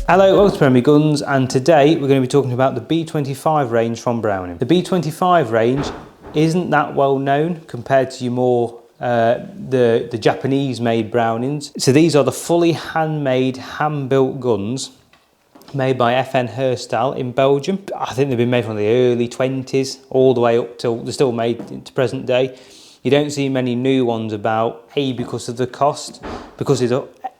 Hello, welcome to Browning Guns, and today we're going to be talking about the B25 range from Browning. The B25 range isn't that well known compared to your more the Japanese made Brownings. So these are the fully handmade, hand-built guns made by FN Herstal in Belgium. I think they've been made from the early 20s all the way up till they're still made to present day. You don't see many new ones about, A, because of the cost, because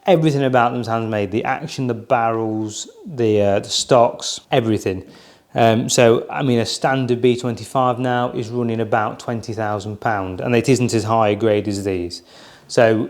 everything about them is handmade. The action, the barrels, the stocks, everything. So, I mean, a standard B25 now is running about £20,000, and it isn't as high a grade as these. So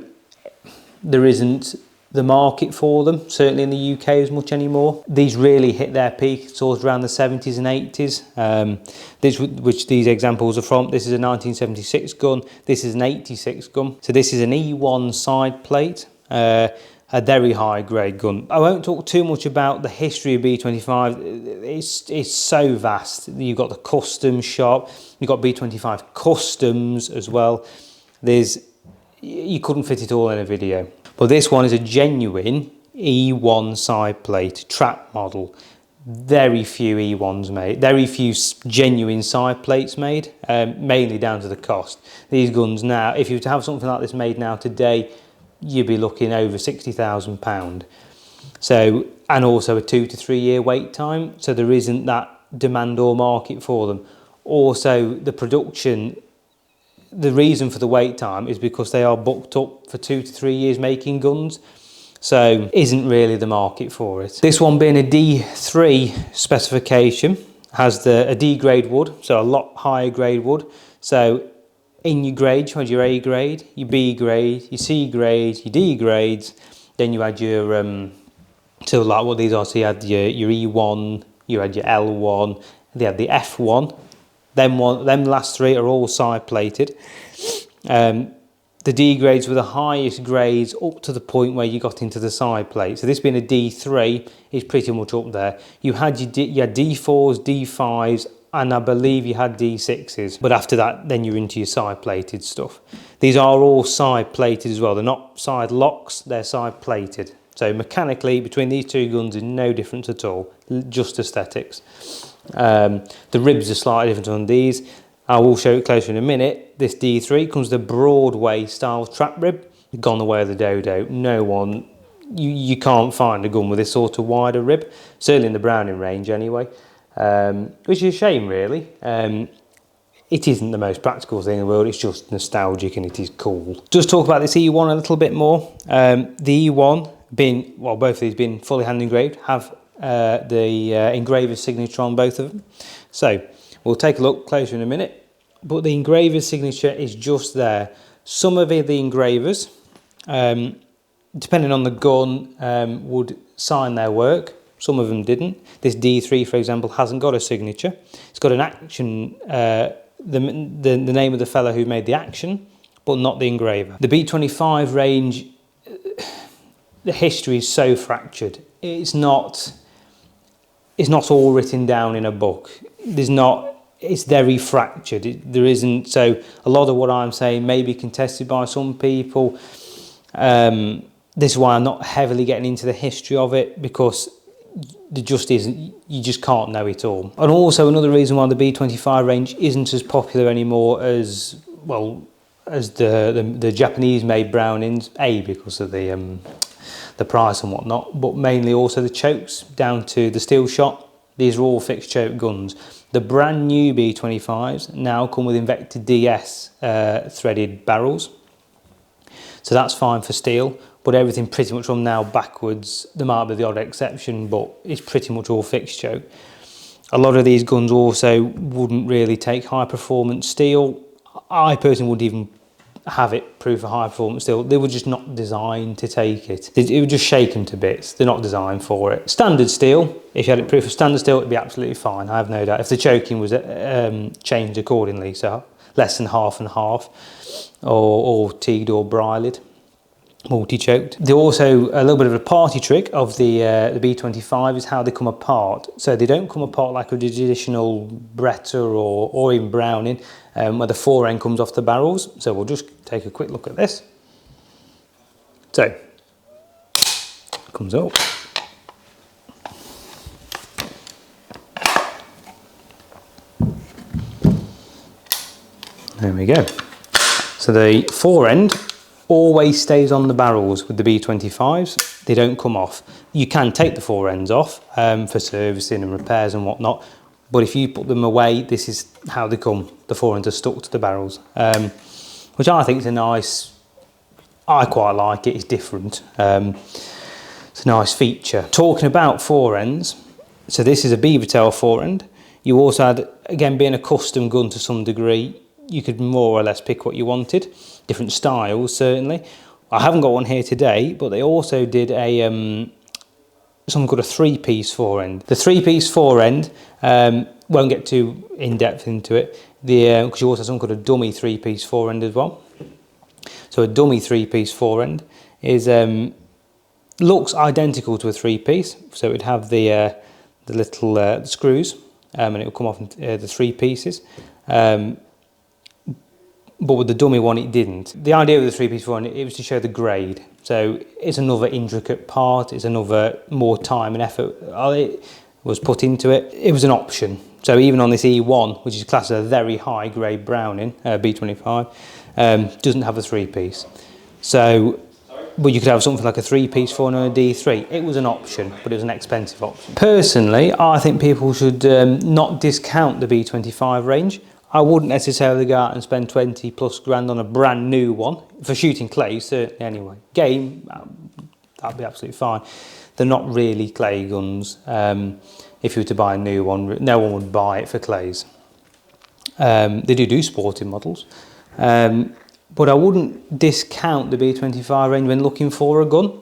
there isn't the market for them, certainly in the UK, as much anymore. These really hit their peak sort of around the 70s and 80s, which these examples are from. This is a 1976 gun, this is an 86 gun. So this is an E1 side plate, a very high grade gun. I won't talk too much about the history of B25. It's so vast. You've got the custom shop, you've got B25 customs as well. You couldn't fit it all in a video. But this one is a genuine E1 side plate trap model. Very few E1s made, very few genuine side plates made, mainly down to the cost. These guns now, if you were to have something like this made now today, you'd be looking over £60,000. So, and also a 2 to 3 year wait time, so there isn't that demand or market for them. Also, the production, the reason for the wait time is because they are booked up for 2 to 3 years making guns, so isn't really the market for it. This one being a D3 specification, has a D grade wood, so a lot higher grade wood. So in your grade, you had your A grade, your B grade, your C grade, your D grades, then you had your, so like what these are, so you had your E1, you had your L1, they had the F1, them last three are all side plated. The D grades were the highest grades up to the point where you got into the side plate. So this being a D3 is pretty much up there. You had your D4s, D5s, and I believe you had D6s. But after that, then you're into your side plated stuff. These are all side plated as well. They're not side locks, they're side plated. So mechanically, between these two guns is no difference at all, just aesthetics. The ribs are slightly different on these. I will show it closer in a minute. This D3 comes with a Broadway style trap rib. Gone the way of the dodo. No one, you can't find a gun with this sort of wider rib, certainly in the Browning range anyway, which is a shame really. It isn't the most practical thing in the world, it's just nostalgic and it is cool. Just talk about this E1 a little bit more. The E1 both of these being fully hand engraved, have the engraver's signature on both of them. So we'll take a look closer in a minute, but the engraver's signature is just there. Some of the engravers, depending on the gun, would sign their work. Some of them didn't. This D3, for example, hasn't got a signature. It's got an action, the name of the fellow who made the action, but not the engraver. The B25 range, the history is so fractured. It's not all written down in a book. It's very fractured. There isn't, so a lot of what I'm saying may be contested by some people. This is why I'm not heavily getting into the history of it, because there just isn't, you just can't know it all. And also another reason why the B25 range isn't as popular anymore as, well, as the Japanese made Brownings, A, because of the price and whatnot, but mainly also the chokes down to the steel shot. These are all fixed choke guns. The brand new B25s now come with Invector DS threaded barrels, so that's fine for steel, but everything pretty much from now backwards, there might be the odd exception, but it's pretty much all fixed choke. A lot of these guns also wouldn't really take high performance steel. I personally wouldn't even have it proof of high performance steel. They were just not designed to take it. It would just shake them to bits. They're not designed for it. Standard steel, if you had it proof of standard steel, it'd be absolutely fine, I have no doubt, if the choking was changed accordingly, so less than half and half, or teagued or briled, multi-choked. They're also a little bit of a party trick of the B25 is how they come apart. So they don't come apart like a traditional Bretta or in Browning, where the fore end comes off the barrels. So we'll just take a quick look at this. So, comes up. we go. So the forend always stays on the barrels with the B25s. They don't come off. You can take the forends off for servicing and repairs and whatnot, but if you put them away, this is how they come. The forends are stuck to the barrels, which I think is a nice, I quite like it, it's different. It's a nice feature. Talking about forends, so this is a beaver tail forend. You also had, again, being a custom gun to some degree, you could more or less pick what you wanted. Different styles, certainly. I haven't got one here today, but they also did a something called a three-piece forend. The three-piece forend, won't get too in-depth into it, because you also have something called a dummy three-piece forend as well. So a dummy three-piece forend is looks identical to a three-piece, so it'd have the little screws, and it will come off in the three pieces. But with the dummy one, it didn't. The idea with the three-piece one, it was to show the grade. So it's another intricate part, it's another more time and effort it was put into it. It was an option. So even on this E1, which is classed as a very high grade Browning, B25, doesn't have a three-piece. So, but you could have something like a three-piece for a D3. It was an option, but it was an expensive option. Personally, I think people should not discount the B25 range. I wouldn't necessarily go out and spend 20 plus grand on a brand new one, for shooting clay certainly anyway. Game, that'd be absolutely fine. They're not really clay guns. If you were to buy a new one, no one would buy it for clays. They do sporting models. But I wouldn't discount the B25 range when looking for a gun.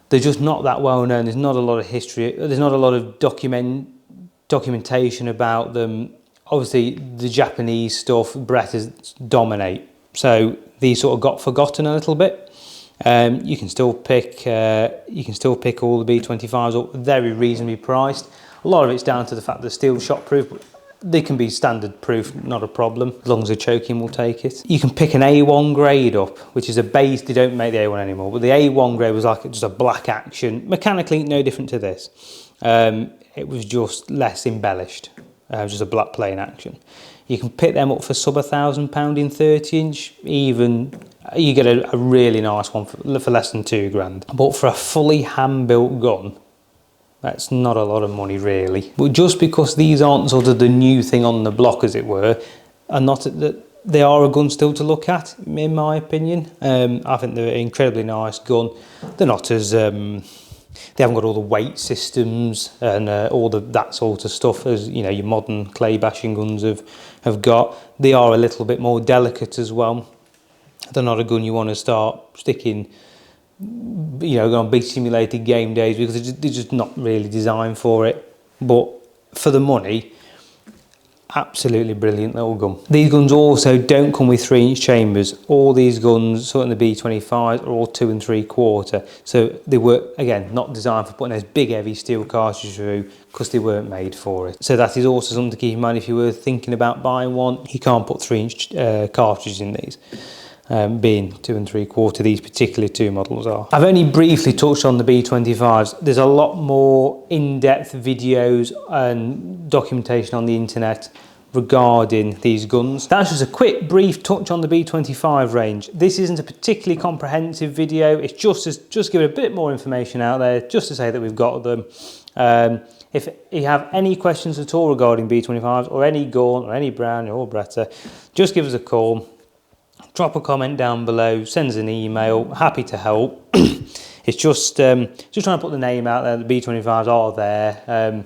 They're just not that well known. There's not a lot of history. There's not a lot of documentation about them. Obviously, the Japanese stuff, Berettas dominate. So these sort of got forgotten a little bit. You can still pick all the B25s up, very reasonably priced. A lot of it's down to the fact they're steel shot proof. But they can be standard proof, not a problem, as long as the choking will take it. You can pick an A1 grade up, which is a base. They don't make the A1 anymore, but the A1 grade was like just a black action. Mechanically, no different to this. It was just less embellished. Just a black plain action. You can pick them up for sub £1,000 in 30-inch. Even you get a really nice one for less than £2 grand. But for a fully hand-built gun, that's not a lot of money really. But just because these aren't sort of the new thing on the block, as it were, and not that they are a gun still to look at, in my opinion. I think they're an incredibly nice gun. They're not as they haven't got all the weight systems and all that sort of stuff as your modern clay bashing guns have got. They are a little bit more delicate as well. They're not a gun you want to start sticking, on big simulated game days, because they're just not really designed for it. But for the money, absolutely brilliant little gun. These guns also don't come with 3-inch chambers. All these guns, sort of the B25s, are all 2 3/4. So they were, again, not designed for putting those big heavy steel cartridges through, because they weren't made for it. So that is also something to keep in mind if you were thinking about buying one. You can't put 3-inch cartridges in these. Being 2 3/4, these particular two models are. I've only briefly touched on the B25s. There's a lot more in-depth videos and documentation on the internet regarding these guns. That's just a quick brief touch on the B25 range. This isn't a particularly comprehensive video. It's just give it a bit more information out there, just to say that we've got them. If you have any questions at all regarding B25s or any gun or any Browning or Beretta, just give us a call. Drop a comment down below, send us an email, happy to help. It's just trying to put the name out there. The B25s are there.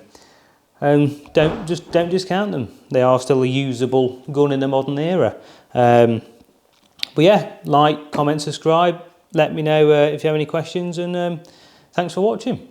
Don't discount them. They are still a usable gun in the modern era. But yeah, like, comment, subscribe. Let me know if you have any questions, and thanks for watching.